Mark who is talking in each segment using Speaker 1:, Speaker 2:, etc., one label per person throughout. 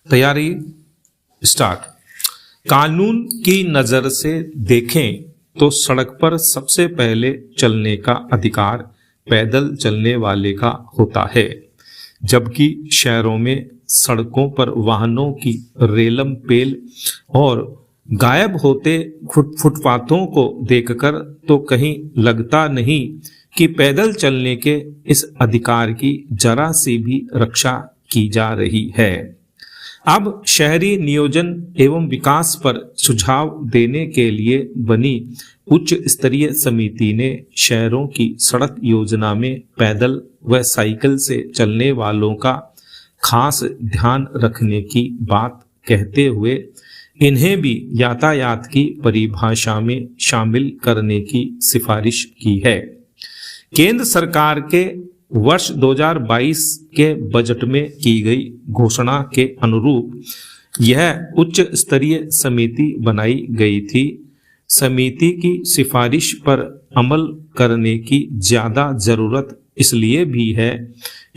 Speaker 1: तैयारी स्टार्ट। कानून की नजर से देखें तो सड़क पर सबसे पहले चलने का अधिकार पैदल चलने वाले का होता है, जबकि शहरों में सड़कों पर वाहनों की रेलम पेल और गायब होते फुटपाथों को देखकर तो कहीं लगता नहीं कि पैदल चलने के इस अधिकार की जरा सी भी रक्षा की जा रही है। अब शहरी नियोजन एवं विकास पर सुझाव देने के लिए बनी उच्च स्तरीय समिति ने शहरों की सड़क योजना में पैदल व साइकिल से चलने वालों का खास ध्यान रखने की बात कहते हुए इन्हें भी यातायात की परिभाषा में शामिल करने की सिफारिश की है। केंद्र सरकार के वर्ष 2022 के बजट में की गई घोषणा के अनुरूप यह उच्च स्तरीय समिति बनाई गई थी। समिति की सिफारिश पर अमल करने की ज्यादा जरूरत इसलिए भी है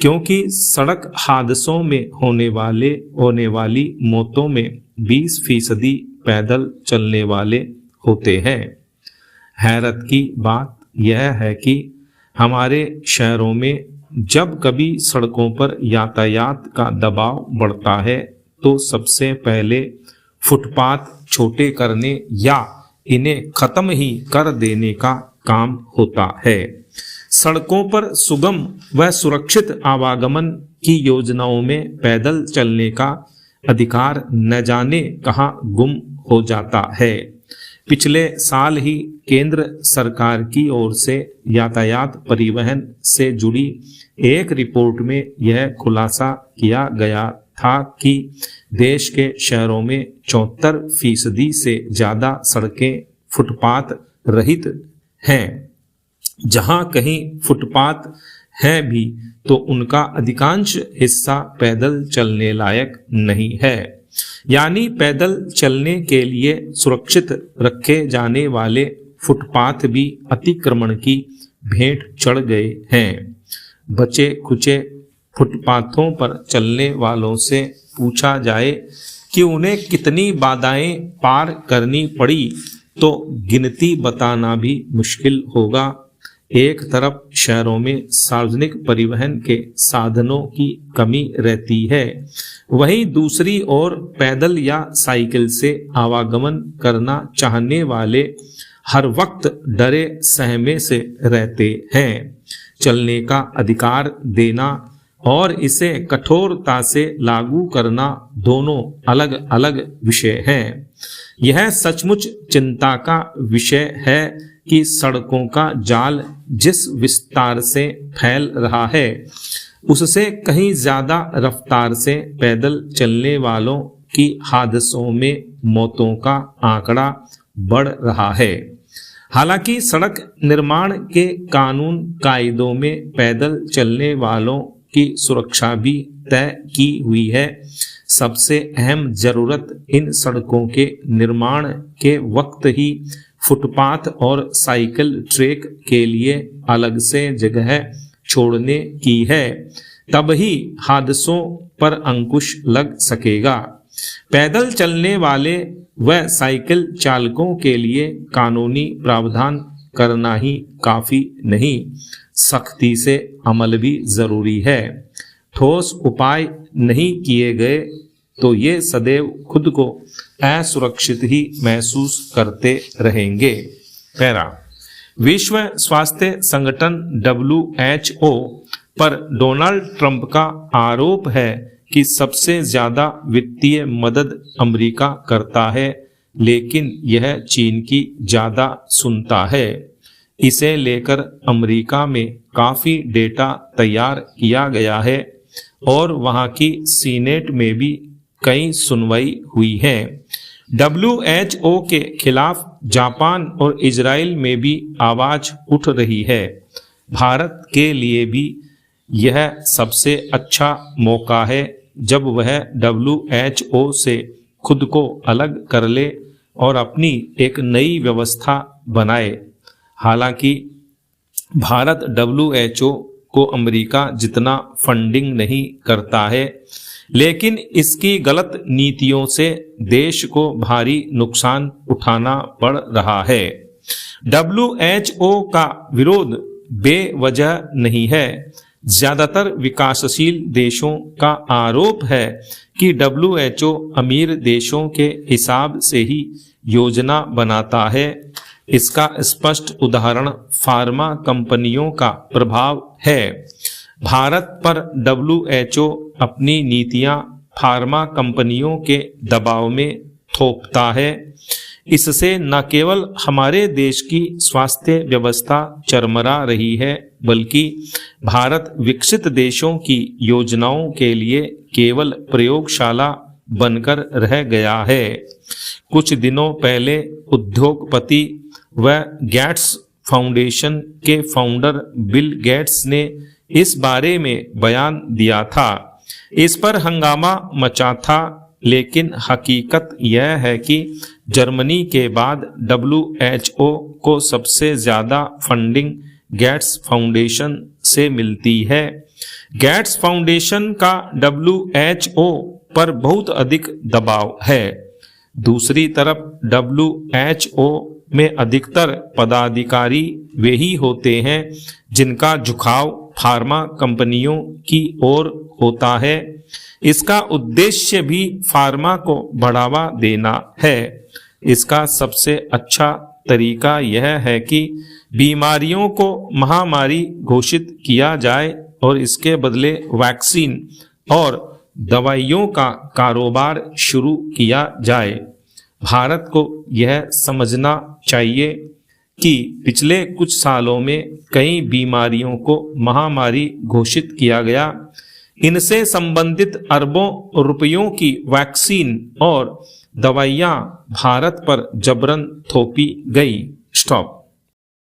Speaker 1: क्योंकि सड़क हादसों में होने वाली मौतों में 20% पैदल चलने वाले होते हैं। हैरत की बात यह है कि हमारे शहरों में जब कभी सड़कों पर यातायात का दबाव बढ़ता है तो सबसे पहले फुटपाथ छोटे करने या इन्हें खत्म ही कर देने का काम होता है। सड़कों पर सुगम व सुरक्षित आवागमन की योजनाओं में पैदल चलने का अधिकार न जाने कहां गुम हो जाता है। पिछले साल ही केंद्र सरकार की ओर से यातायात परिवहन से जुड़ी एक रिपोर्ट में यह खुलासा किया गया था कि देश के शहरों में 74% से ज्यादा सड़कें फुटपाथ रहित हैं। जहां कहीं फुटपाथ हैं भी तो उनका अधिकांश हिस्सा पैदल चलने लायक नहीं है, यानी पैदल चलने के लिए सुरक्षित रखे जाने वाले फुटपाथ भी अतिक्रमण की भेंट चढ़ गए हैं। बचे खुचे फुटपाथों पर चलने वालों से पूछा जाए कि उन्हें कितनी बाधाएं पार करनी पड़ी तो गिनती बताना भी मुश्किल होगा। एक तरफ शहरों में सार्वजनिक परिवहन के साधनों की कमी रहती है, वहीं दूसरी ओर पैदल या साइकिल से आवागमन करना चाहने वाले हर वक्त डरे सहमे से रहते हैं। चलने का अधिकार देना और इसे कठोरता से लागू करना दोनों अलग अलग विषय हैं। यह सचमुच चिंता का विषय है कि सड़कों का जाल जिस विस्तार से फैल रहा है उससे कहीं ज्यादा रफ्तार से पैदल चलने वालों की हादसों में मौतों का आंकड़ा बढ़ रहा है। हालांकि सड़क निर्माण के कानून कायदों में पैदल चलने वालों की सुरक्षा भी तय की हुई है। सबसे अहम जरूरत इन सड़कों के निर्माण के वक्त ही फुटपाथ और साइकिल ट्रैक के लिए अलग से जगह छोड़ने की है, तब ही हादसों पर अंकुश लग सकेगा। पैदल चलने वाले व साइकिल चालकों के लिए कानूनी प्रावधान करना ही काफी नहीं, सख्ती से अमल भी जरूरी है। ठोस उपाय नहीं किए गए तो ये सदैव खुद को असुरक्षित ही महसूस करते रहेंगे। पैरा विश्व स्वास्थ्य संगठन WHO पर डोनाल्ड ट्रंप का आरोप है कि सबसे ज्यादा वित्तीय मदद अमेरिका करता है, लेकिन यह चीन की ज्यादा सुनता है। इसे लेकर अमेरिका में काफी डेटा तैयार किया गया है और वहां की सीनेट में भी कई सुनवाई हुई है। WHO के खिलाफ जापान और इजराइल में भी आवाज उठ रही है। भारत के लिए भी यह सबसे अच्छा मौका है जब वह WHO से खुद को अलग कर ले और अपनी एक नई व्यवस्था बनाए। हालांकि भारत WHO को अमेरिका जितना फंडिंग नहीं करता है, लेकिन इसकी गलत नीतियों से देश को भारी नुकसान उठाना पड़ रहा है। WHO का विरोध बेवजह नहीं है। ज्यादातर विकासशील देशों का आरोप है कि WHO अमीर देशों के हिसाब से ही योजना बनाता है। इसका स्पष्ट उदाहरण फार्मा कंपनियों का प्रभाव है। भारत पर WHO अपनी नीतियां फार्मा कंपनियों के दबाव में थोपता है। इससे न केवल हमारे देश की स्वास्थ्य व्यवस्था चरमरा रही है, बल्कि भारत विकसित देशों की योजनाओं के लिए केवल प्रयोगशाला बनकर रह गया है। कुछ दिनों पहले उद्योगपति व गेट्स फाउंडेशन के फाउंडर बिल गेट्स ने इस बारे में बयान दिया था। इस पर हंगामा मचा था, लेकिन हकीकत यह है कि जर्मनी के बाद WHO को सबसे ज्यादा फंडिंग गेट्स फाउंडेशन से मिलती है। गेट्स फाउंडेशन का WHO पर बहुत अधिक दबाव है। दूसरी तरफ WHO में अधिकतर पदाधिकारी वे ही होते हैं जिनका झुकाव फार्मा कंपनियों की ओर होता है। इसका उद्देश्य भी फार्मा को बढ़ावा देना है। इसका सबसे अच्छा तरीका यह है कि बीमारियों को महामारी घोषित किया जाए और इसके बदले वैक्सीन और दवाइयों का कारोबार शुरू किया जाए। भारत को यह समझना चाहिए कि पिछले कुछ सालों में कई बीमारियों को महामारी घोषित किया गया। इनसे संबंधित अरबों रुपयों की वैक्सीन और दवाइयां भारत पर जबरन थोपी गई। स्टॉप।